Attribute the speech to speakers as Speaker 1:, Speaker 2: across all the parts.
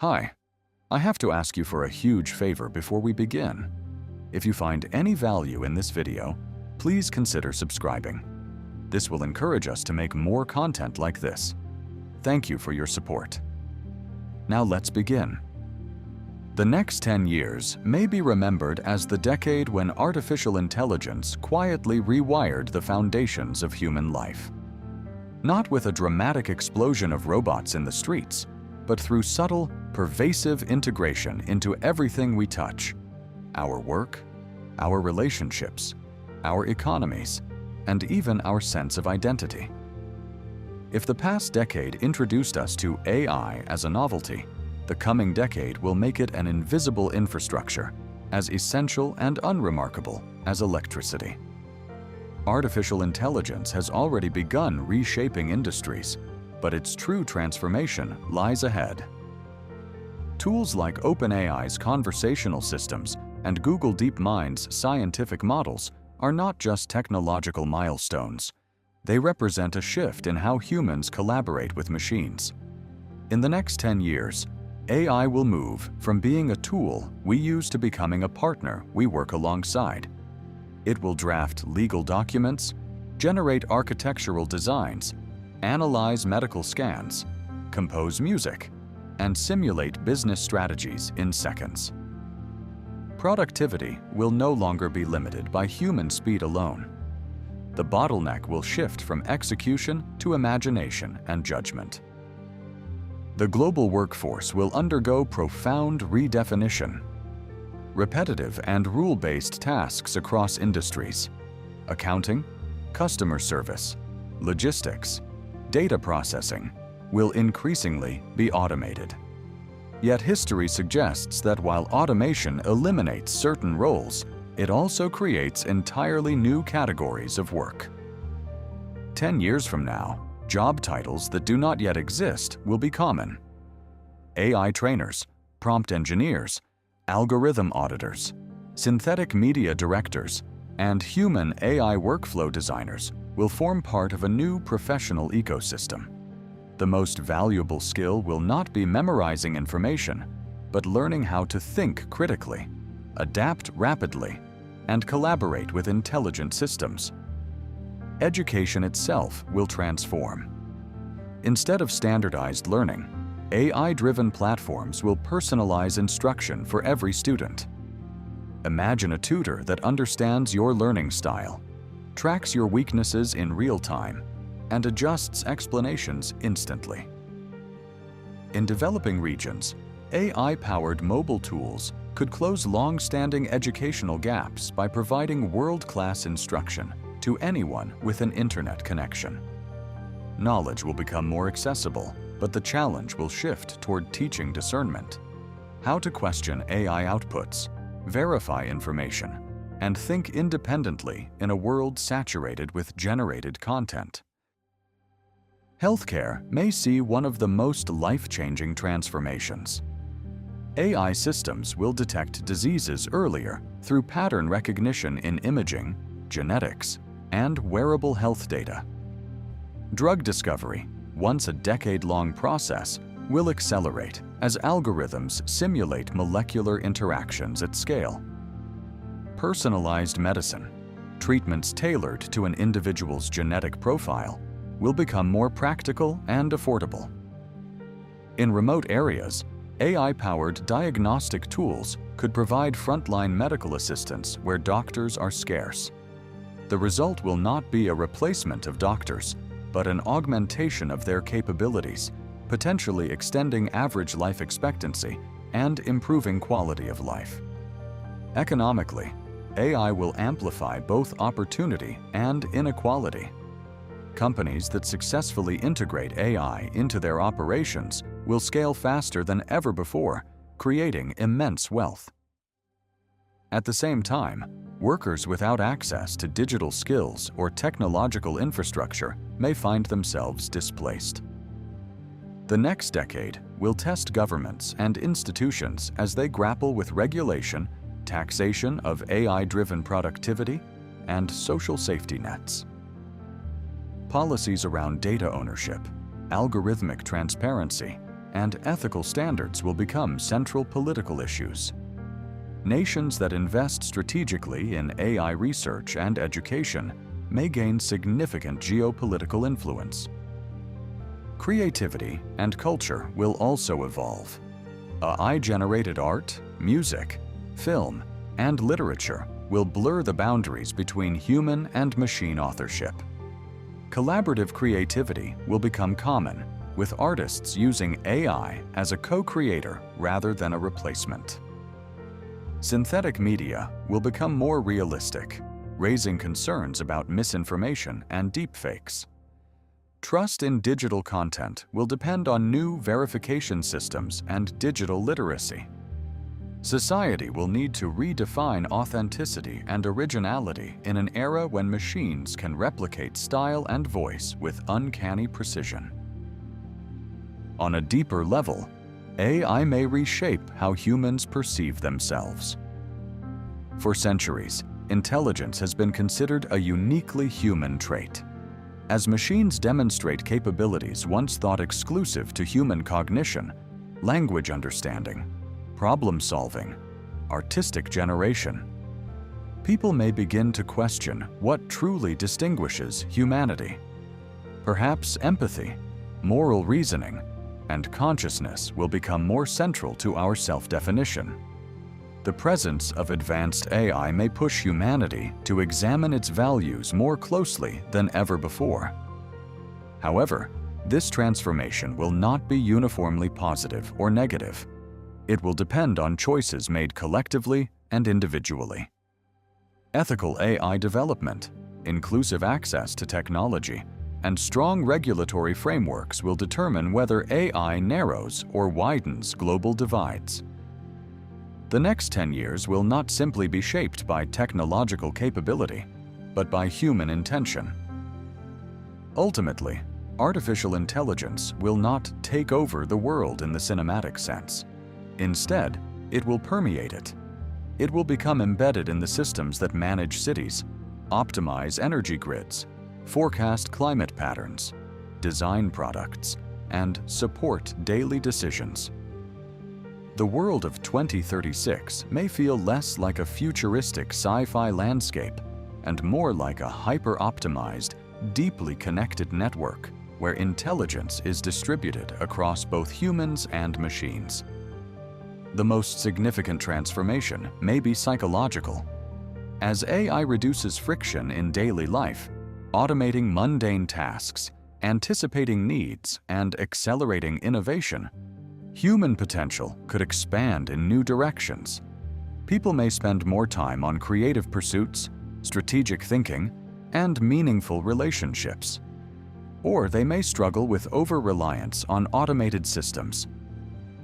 Speaker 1: Hi, I have to ask you for a huge favor before we begin. If you find any value in this video, please consider subscribing. This will encourage us to make more content like this. Thank you for your support. Now let's begin. The next 10 years may be remembered as the decade when artificial intelligence quietly rewired the foundations of human life. Not with a dramatic explosion of robots in the streets, but through subtle, pervasive integration into everything we touch: our work, our relationships, our economies, and even our sense of identity. If the past decade introduced us to AI as a novelty, the coming decade will make it an invisible infrastructure, as essential and unremarkable as electricity. Artificial intelligence has already begun reshaping industries, but its true transformation lies ahead. Tools like OpenAI's conversational systems and Google DeepMind's scientific models are not just technological milestones. They represent a shift in how humans collaborate with machines. In the next 10 years, AI will move from being a tool we use to becoming a partner we work alongside. It will draft legal documents, generate architectural designs, analyze medical scans, compose music, and simulate business strategies in seconds. Productivity will no longer be limited by human speed alone. The bottleneck will shift from execution to imagination and judgment. The global workforce will undergo profound redefinition. Repetitive and rule-based tasks across industries, accounting, customer service, logistics, data processing, will increasingly be automated. Yet history suggests that while automation eliminates certain roles, it also creates entirely new categories of work. 10 years from now, job titles that do not yet exist will be common. AI trainers, prompt engineers, algorithm auditors, synthetic media directors, and human AI workflow designers will form part of a new professional ecosystem. The most valuable skill will not be memorizing information, but learning how to think critically, adapt rapidly, and collaborate with intelligent systems. Education itself will transform. Instead of standardized learning, AI-driven platforms will personalize instruction for every student. Imagine a tutor that understands your learning style, tracks your weaknesses in real time, and adjusts explanations instantly. In developing regions, AI-powered mobile tools could close long-standing educational gaps by providing world-class instruction to anyone with an internet connection. Knowledge will become more accessible, but the challenge will shift toward teaching discernment. How to question AI outputs, verify information, and think independently in a world saturated with generated content. Healthcare may see one of the most life-changing transformations. AI systems will detect diseases earlier through pattern recognition in imaging, genetics, and wearable health data. Drug discovery, once a decade-long process, will accelerate as algorithms simulate molecular interactions at scale. Personalized medicine, treatments tailored to an individual's genetic profile, will become more practical and affordable. In remote areas, AI-powered diagnostic tools could provide frontline medical assistance where doctors are scarce. The result will not be a replacement of doctors, but an augmentation of their capabilities, potentially extending average life expectancy and improving quality of life. Economically, AI will amplify both opportunity and inequality. Companies that successfully integrate AI into their operations will scale faster than ever before, creating immense wealth. At the same time, workers without access to digital skills or technological infrastructure may find themselves displaced. The next decade will test governments and institutions as they grapple with regulation, taxation of AI-driven productivity, and social safety nets. Policies around data ownership, algorithmic transparency, and ethical standards will become central political issues. Nations that invest strategically in AI research and education may gain significant geopolitical influence. Creativity and culture will also evolve. AI-generated art, music, film, and literature will blur the boundaries between human and machine authorship. Collaborative creativity will become common, with artists using AI as a co-creator rather than a replacement. Synthetic media will become more realistic, raising concerns about misinformation and deepfakes. Trust in digital content will depend on new verification systems and digital literacy. Society will need to redefine authenticity and originality in an era when machines can replicate style and voice with uncanny precision. On a deeper level, AI may reshape how humans perceive themselves. For centuries, intelligence has been considered a uniquely human trait. As machines demonstrate capabilities once thought exclusive to human cognition, language understanding, problem-solving, artistic generation, people may begin to question what truly distinguishes humanity. Perhaps empathy, moral reasoning, and consciousness will become more central to our self-definition. The presence of advanced AI may push humanity to examine its values more closely than ever before. However, this transformation will not be uniformly positive or negative. It will depend on choices made collectively and individually. Ethical AI development, inclusive access to technology, and strong regulatory frameworks will determine whether AI narrows or widens global divides. The next 10 years will not simply be shaped by technological capability, but by human intention. Ultimately, artificial intelligence will not take over the world in the cinematic sense. Instead, it will permeate it. It will become embedded in the systems that manage cities, optimize energy grids, forecast climate patterns, design products, and support daily decisions. The world of 2036 may feel less like a futuristic sci-fi landscape and more like a hyper-optimized, deeply connected network where intelligence is distributed across both humans and machines. The most significant transformation may be psychological. As AI reduces friction in daily life, automating mundane tasks, anticipating needs, and accelerating innovation, human potential could expand in new directions. People may spend more time on creative pursuits, strategic thinking, and meaningful relationships. Or they may struggle with over-reliance on automated systems.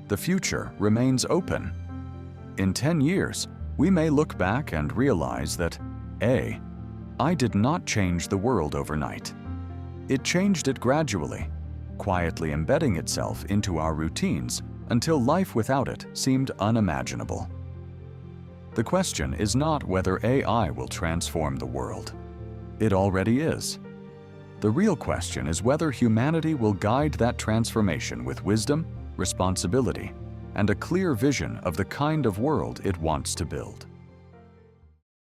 Speaker 1: The future remains open. In 10 years, we may look back and realize that AI did not change the world overnight. It changed it gradually, quietly embedding itself into our routines until life without it seemed unimaginable. The question is not whether AI will transform the world. It already is. The real question is whether humanity will guide that transformation with wisdom, responsibility, and a clear vision of the kind of world it wants to build.